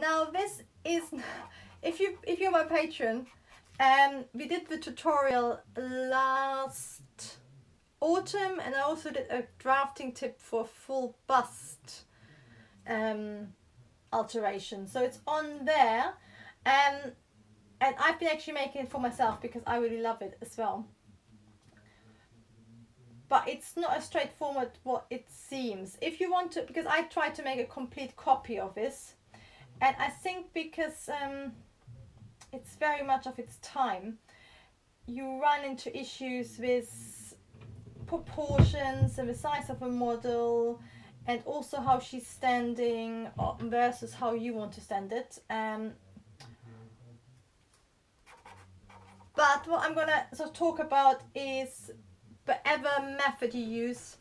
Now this is, if you're my patron, we did the tutorial last autumn, and I also did a drafting tip for full bust alteration, so it's on there, and I've been actually making it for myself because I really love it as well. But it's not as straightforward what it seems. If you want to, because I tried to make a complete copy of this, and I think because it's very much of its time, you run into issues with proportions and the size of a model, and also how she's standing versus how you want to stand it. But what I'm gonna sort of talk about is whatever method you use,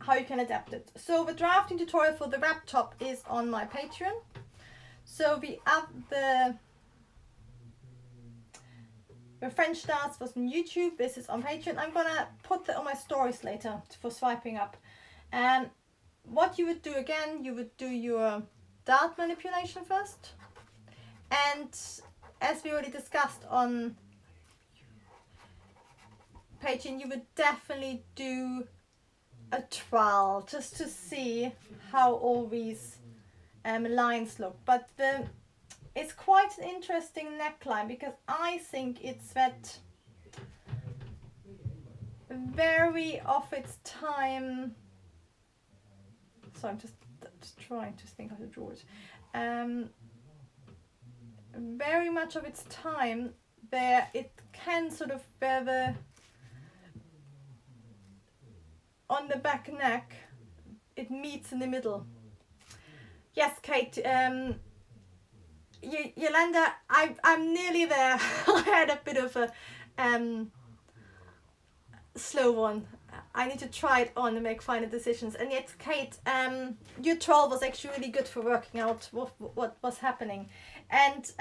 how you can adapt it. So the drafting tutorial for the wrap top is on my Patreon. So the French dance was on YouTube. This is on Patreon. I'm gonna put that on my stories later for swiping up. And what you would do again, you would do your dart manipulation first, and as we already discussed on Patreon, you would definitely do a trial just to see how all these lines look. But it's quite an interesting neckline because I think it's that very of its time. So I'm just trying to think how to draw it. Very much of its time where it can sort of bear the on the back neck, it meets in the middle. Yes, Kate. Yolanda, I'm nearly there. I had a bit of a slow one. I need to try it on and make final decisions. And yet, Kate, your 12 was actually really good for working out what was happening. And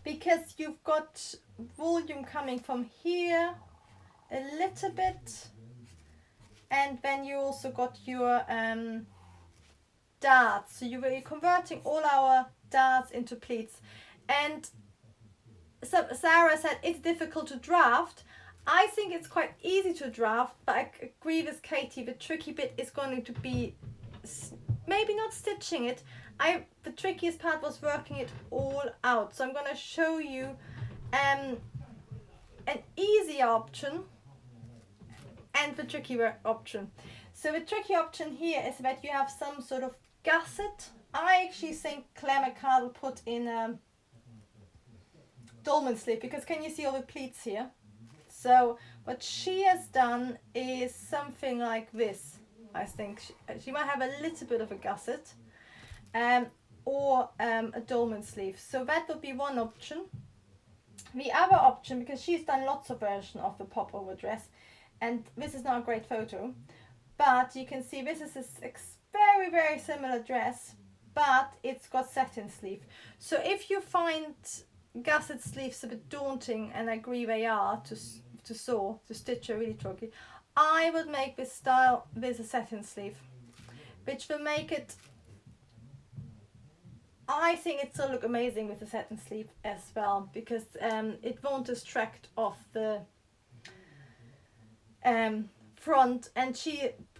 because you've got volume coming from here a little bit, and then you also got your darts. So you were converting all our darts into pleats. And so Sarah said it's difficult to draft. I think it's quite easy to draft, but I agree with Katie, the tricky bit is going to be maybe not stitching it. The trickiest part was working it all out. So I'm going to show you an easy option and the tricky option. So the tricky option here is that you have some sort of gusset. I actually think Claire Mccardell put in a dolman sleeve, because can you see all the pleats here? So what she has done is something like this. I think she might have a little bit of a gusset, or a dolman sleeve. So that would be one option. The other option, because she's done lots of versions of the popover dress, and this is not a great photo, but you can see this is a very, very similar dress, but it's got satin sleeve. So if you find gusset sleeves a bit daunting, and I agree they are to stitch are really tricky, I would make this style with a satin sleeve, which will make it, I think it'll look amazing with the satin sleeve as well, because it won't distract off the front, and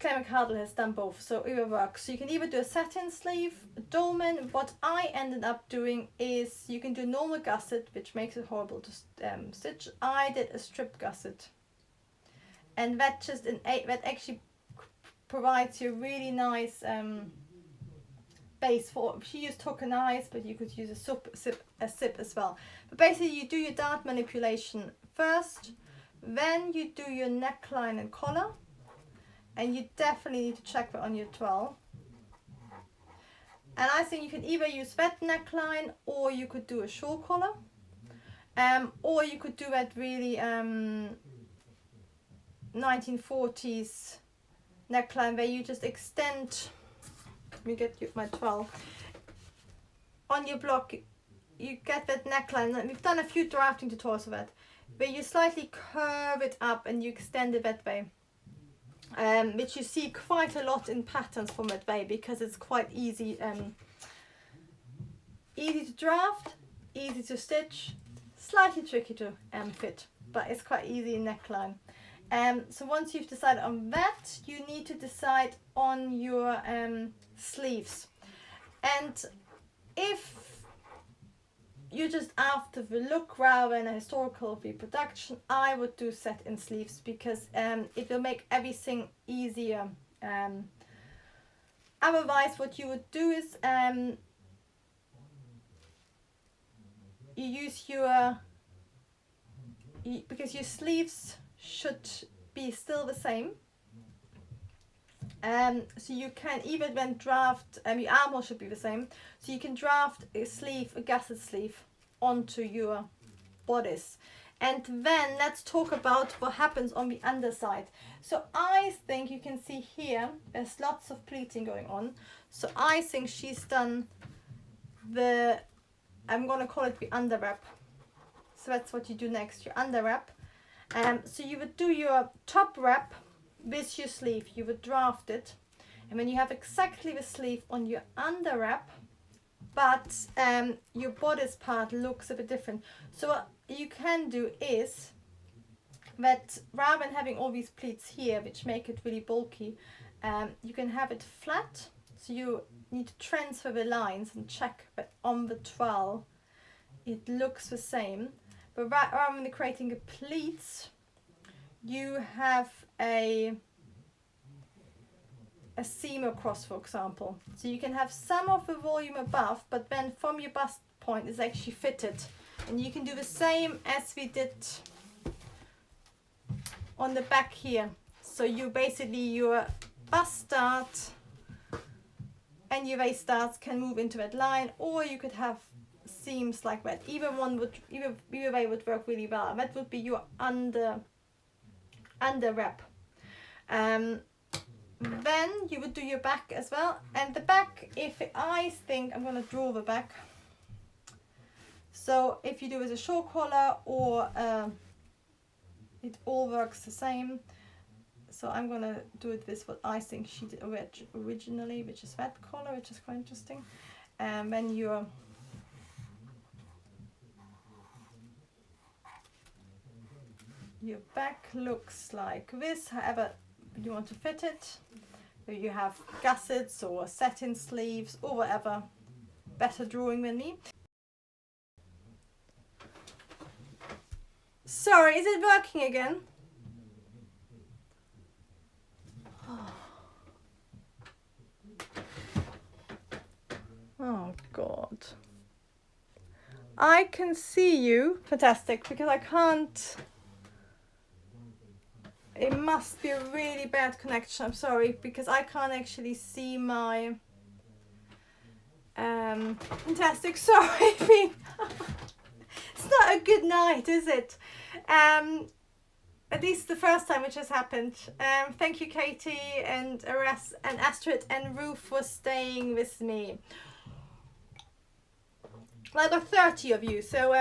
Claire Mccardell has done both, so it will work. So you can either do a satin sleeve, a dolman. What I ended up doing is you can do normal gusset, which makes it horrible to stitch. I did a strip gusset, and that that actually provides you a really nice base for. She used hook and eyes, but you could use a zip as well. But basically you do your dart manipulation first, then you do your neckline and collar, and you definitely need to check that on your 12. And I think you can either use that neckline, or you could do a shawl collar, or you could do that really 1940s neckline where you just extend. Let me get you my 12 on your block. You get that neckline, and we've done a few drafting tutorials of that, where you slightly curve it up and you extend it that way. which you see quite a lot in patterns from Medway because it's quite easy, easy to draft, easy to stitch, slightly tricky to fit, but it's quite easy in neckline. So once you've decided on that, you need to decide on your sleeves. And if you're just after the look rather than a historical reproduction, I would do set-in sleeves because it will make everything easier. Otherwise, what you would do is you use your, because your sleeves should be still the same. So you can even when draft, your armhole should be the same. So you can draft a sleeve, a gusset sleeve, onto your bodice. And then let's talk about what happens on the underside. So I think you can see here, there's lots of pleating going on. So I think she's done the, I'm going to call it the under wrap. So that's what you do next, your under wrap. So you would do your top wrap with your sleeve, you would draft it, and when you have exactly the sleeve on your under wrap, but your bodice part looks a bit different. So what you can do is that rather than having all these pleats here, which make it really bulky, you can have it flat. So you need to transfer the lines and check that on the trowel it looks the same. But rather than creating a pleats, you have a seam across, for example. So you can have some of the volume above, but then from your bust point is actually fitted. And you can do the same as we did on the back here. So you basically, your bust start and your waist starts can move into that line, or you could have seams like that. Either way would work really well. That would be your under wrap. Then you would do your back as well, and the back, if I think I'm going to draw the back, so if you do as a short collar or it all works the same. So I'm going to do it with what I think she did originally, which is that collar, which is quite interesting. And then your back looks like this, however you want to fit it. You have gussets or satin sleeves or whatever, better drawing than me. Sorry, is it working again? Oh God. I can see you. Fantastic, because I can't. It must be a really bad connection. I'm sorry, because I can't actually see my fantastic. Sorry. It's not a good night, is it? At least the first time which has happened. Thank you, Katie and Astrid and Ruth for staying with me. Like about 30 of you, so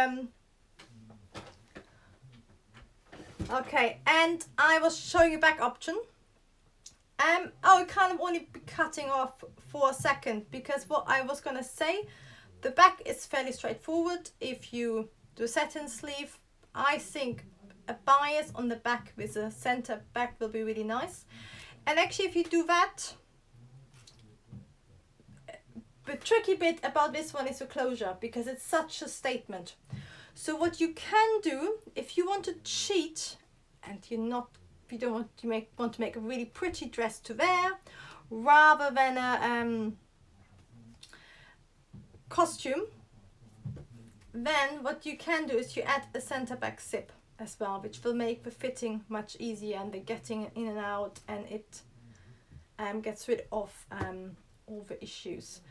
okay, and I was showing you back option. Oh, it kind of only be cutting off for a second, because what I was gonna say, the back is fairly straightforward. If you do a satin sleeve, I think a bias on the back with a center back will be really nice. And actually, if you do that, the tricky bit about this one is the closure, because it's such a statement. So what you can do, if you want to cheat and you don't want to make a really pretty dress to wear rather than a costume, then what you can do is you add a center back zip as well, which will make the fitting much easier and the getting in and out, and it gets rid of all the issues.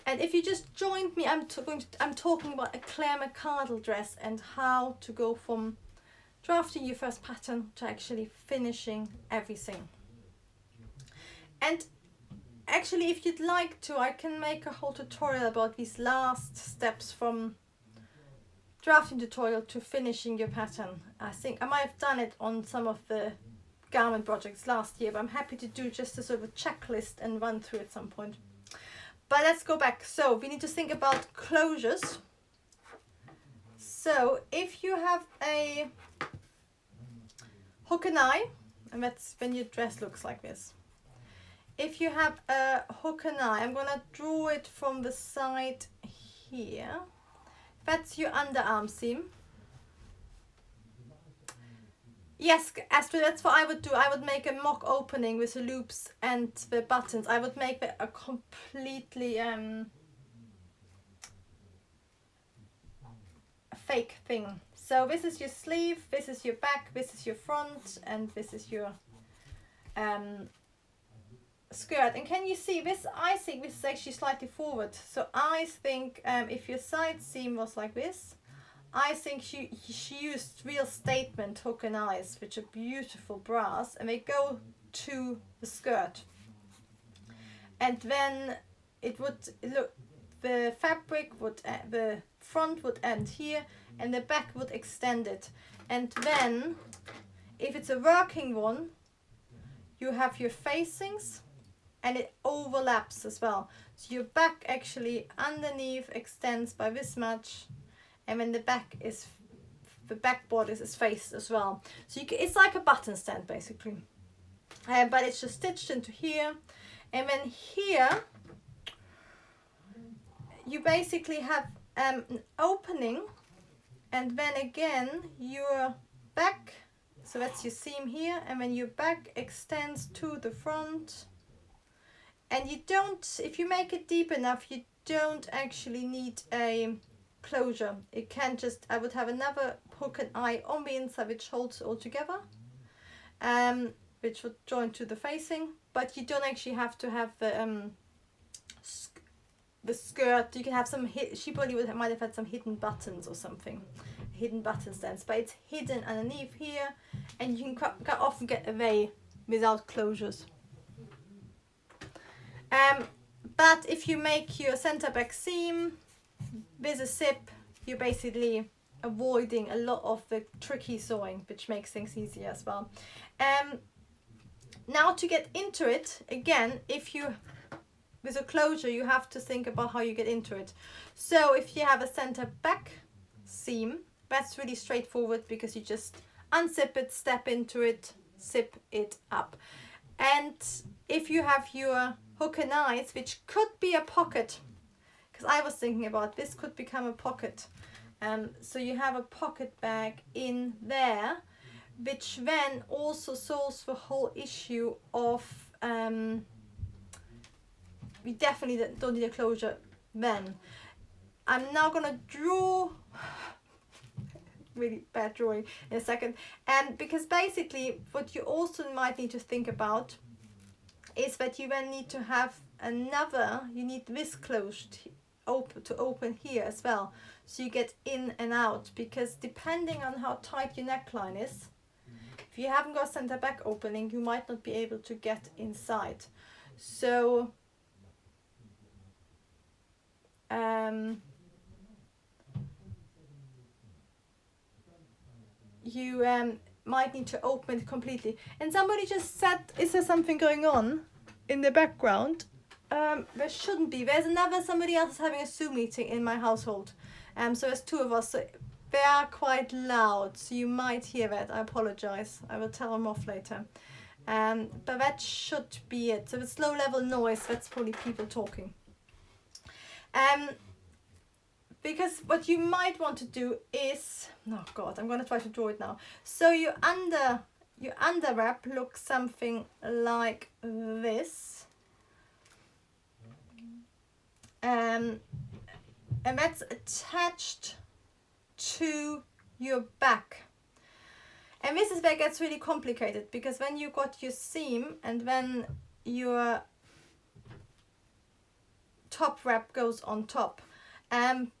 And if you just joined me, I'm talking about a Claire Mccardell dress and how to go from drafting your first pattern to actually finishing everything. And actually, if you'd like to, I can make a whole tutorial about these last steps from drafting tutorial to finishing your pattern. I think I might have done it on some of the garment projects last year, but I'm happy to do just a sort of a checklist and run through at some point. But let's go back. So we need to think about closures. So if you have a hook and eye, and that's when your dress looks like this. If you have a hook and eye, I'm gonna draw it from the side here. That's your underarm seam. Yes, Astrid, that's what I would do. I would make a mock opening with the loops and the buttons. I would make a completely fake thing. So this is your sleeve, this is your back, this is your front, and this is your skirt. And can you see this? I think this is actually slightly forward. So I think if your side seam was like this, I think she used real statement hook and eyes, which are beautiful brass, and they go to the skirt. And then it would look, the fabric would, the front would end here, and the back would extend it. And then, if it's a working one, you have your facings, and it overlaps as well. So your back actually underneath extends by this much, and then the backboard is faced as well. So it's like a button stand basically, but it's just stitched into here, and then here you basically have an opening, and then again your back, so that's your seam here, and then your back extends to the front. And you don't, if you make it deep enough, you don't actually need a closure. It can just, I would have another hook and eye on the inside which holds it all together, which would join to the facing, but you don't actually have to have the skirt. You can have some, she probably might have had some hidden buttons or something, hidden button stands, but it's hidden underneath here, and you can often get away without closures. But if you make your center back seam with a zip, you're basically avoiding a lot of the tricky sewing, which makes things easier as well. Now to get into it, again, if you, with a closure, you have to think about how you get into it. So if you have a center back seam, that's really straightforward because you just unzip it, step into it, zip it up. And if you have your hook and eyes, which could be a pocket, because I was thinking about this could become a pocket. So you have a pocket bag in there, which then also solves the whole issue of we definitely don't need a closure then. I'm now gonna draw really bad drawing in a second, and because basically what you also might need to think about is that you then need to have another, you need this closed to open here as well, so you get in and out, because depending on how tight your neckline is, if you haven't got a center back opening, you might not be able to get inside. So you might need to open it completely. And somebody just said, is there something going on in the background? There shouldn't be. There's somebody else is having a Zoom meeting in my household. So there's two of us, so they are quite loud, so you might hear that. I apologize. I will tell them off later. But that should be it. So if it's low level noise, that's probably people talking. Because what you might want to do is, oh God, I'm going to try to draw it now. So your underwrap looks something like this. And that's attached to your back. And this is where it gets really complicated, because when you got your seam and then your top wrap goes on top.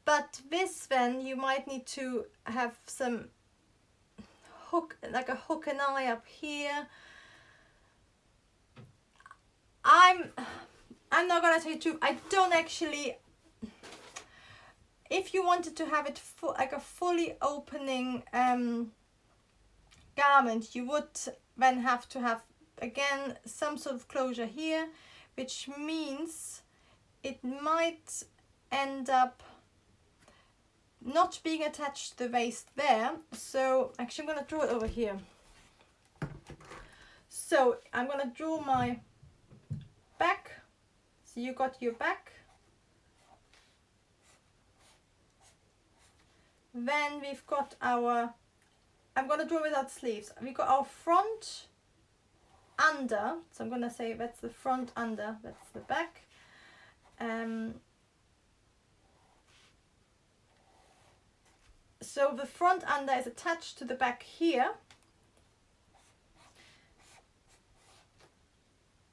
But this then you might need to have some hook, like a hook and eye up here. I'm not gonna tell you the truth. I don't actually. If you wanted to have it like a fully opening garment, you would then have to have again some sort of closure here, which means it might end up not being attached to the waist there. So actually I'm going to draw it over here. So I'm going to draw my back. So you got your back. Then we've got our, I'm going to draw without sleeves. We've got our front under. So I'm going to say that's the front under, that's the back. So the front under is attached to the back here.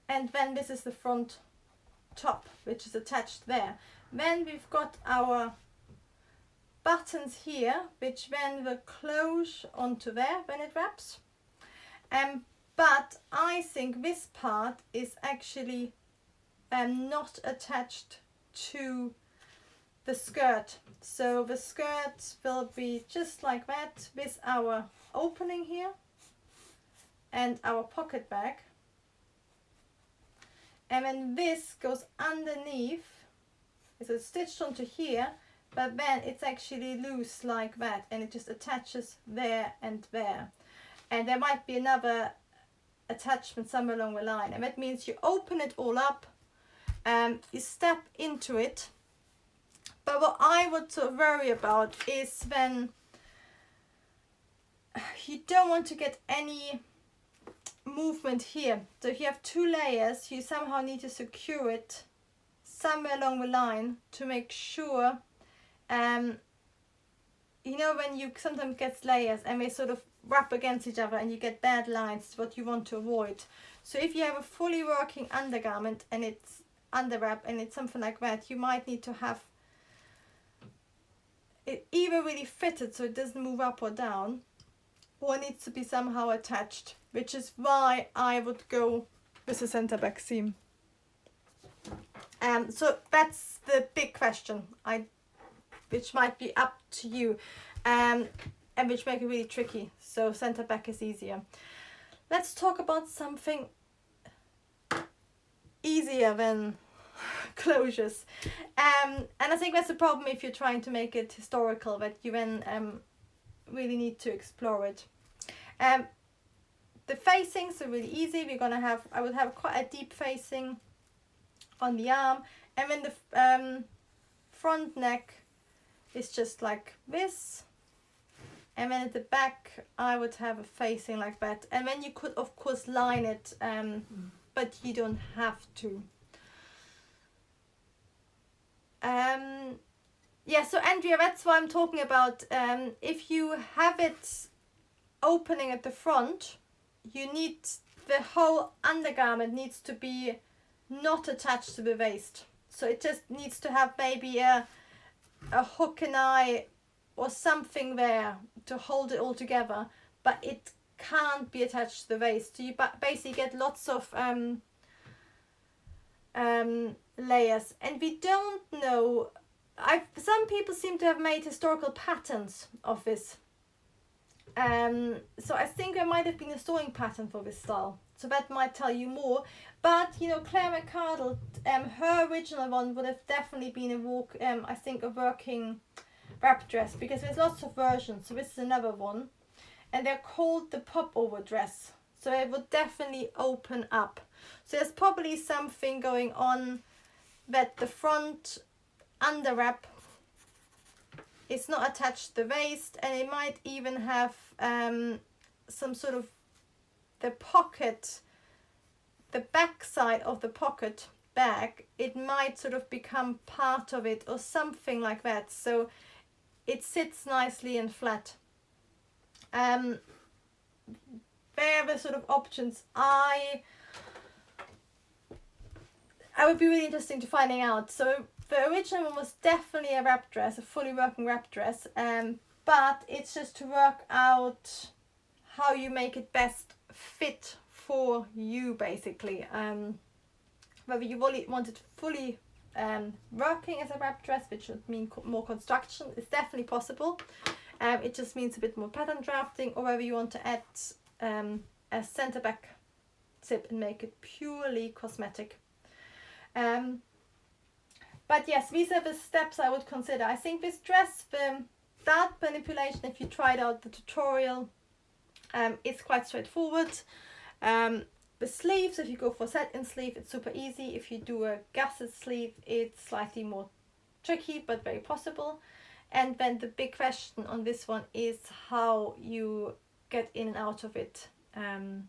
And then this is the front top, which is attached there. Then we've got our buttons here, which then will close onto there when it wraps. But I think this part is actually not attached to the skirt. So the skirt will be just like that with our opening here and our pocket bag. And then this goes underneath. It's stitched onto here, but then it's actually loose like that, and it just attaches there and there. And there might be another attachment somewhere along the line, and that means you open it all up, you step into it. But what I would sort of worry about is when you don't want to get any movement here. So if you have two layers, you somehow need to secure it somewhere along the line to make sure, you know, when you sometimes get layers and they sort of wrap against each other and you get bad lines, what you want to avoid. So if you have a fully working undergarment and it's underwrap and it's something like that, you might need to have it either really fitted so it doesn't move up or down, or it needs to be somehow attached, which is why I would go with a center back seam. So that's the big question, which might be up to you, and which make it really tricky. So center back is easier. Let's talk about something easier than closures. And I think that's the problem if you're trying to make it historical, that you then really need to explore it. The facings are really easy. I would have quite a deep facing on the arm, and then the front neck is just like this, and then at the back I would have a facing like that, and then you could of course line it, but you don't have to. Yeah, so Andrea, that's why I'm talking about, if you have it opening at the front, you need the whole undergarment needs to be not attached to the waist. So it just needs to have maybe a hook and eye or something there to hold it all together, but it can't be attached to the waist. So you basically get lots of layers, and we don't know. Some people seem to have made historical patterns of this. So I think there might have been a sewing pattern for this style. So that might tell you more. But you know, Claire Mccardell, her original one would have definitely been a working wrap dress, because there's lots of versions. So this is another one, and they're called the popover dress. So it would definitely open up. So there's probably something going on that the front under wrap is not attached to the waist, and it might even have some sort of the pocket, the back side of the pocket bag, it might sort of become part of it or something like that, so it sits nicely and flat. There are the sort of options. I would be really interesting to finding out. So the original one was definitely a wrap dress, a fully working wrap dress, but it's just to work out how you make it best fit for you, basically. Whether you want it fully working as a wrap dress, which would mean more construction, is definitely possible. It just means a bit more pattern drafting, or whether you want to add a center back zip and make it purely cosmetic. But yes, these are the steps I would consider. I think this dress, the dart manipulation, if you tried out the tutorial, it's quite straightforward. The sleeves, if you go for a satin sleeve, it's super easy. If you do a gusset sleeve, it's slightly more tricky, but very possible. And then the big question on this one is how you get in and out of it. And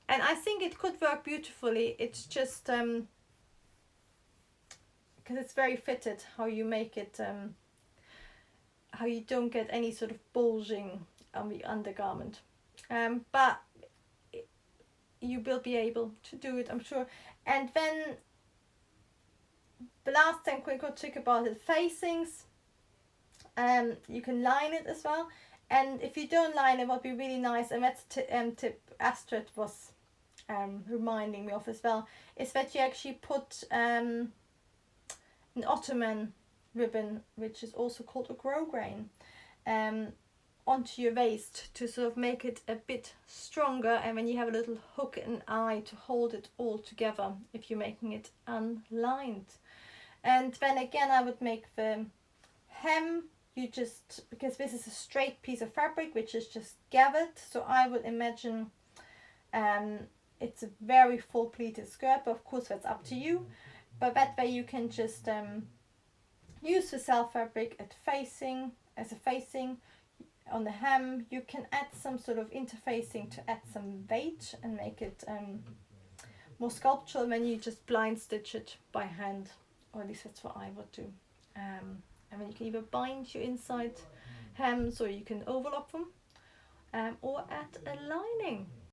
I think it could work beautifully. It's just because it's very fitted, how you make it, how you don't get any sort of bulging on the undergarment. But you will be able to do it, I'm sure. And then the last thing we could talk about is facings. You can line it as well, and if you don't line it, what would be really nice, and that's tip Astrid was reminding me of as well, is that you actually put an Ottoman ribbon, which is also called a grosgrain, onto your waist to sort of make it a bit stronger, and then you have a little hook and eye to hold it all together if you're making it unlined. And then again, I would make the hem, you just, because this is a straight piece of fabric which is just gathered, so I would imagine it's a very full pleated skirt, but of course that's up to you. But that way you can just use the self fabric as a facing. On the hem you can add some sort of interfacing to add some weight and make it more sculptural, and then you just blind stitch it by hand, or at least that's what I would do. And then you can either bind your inside hems, or you can overlock them, or add a lining.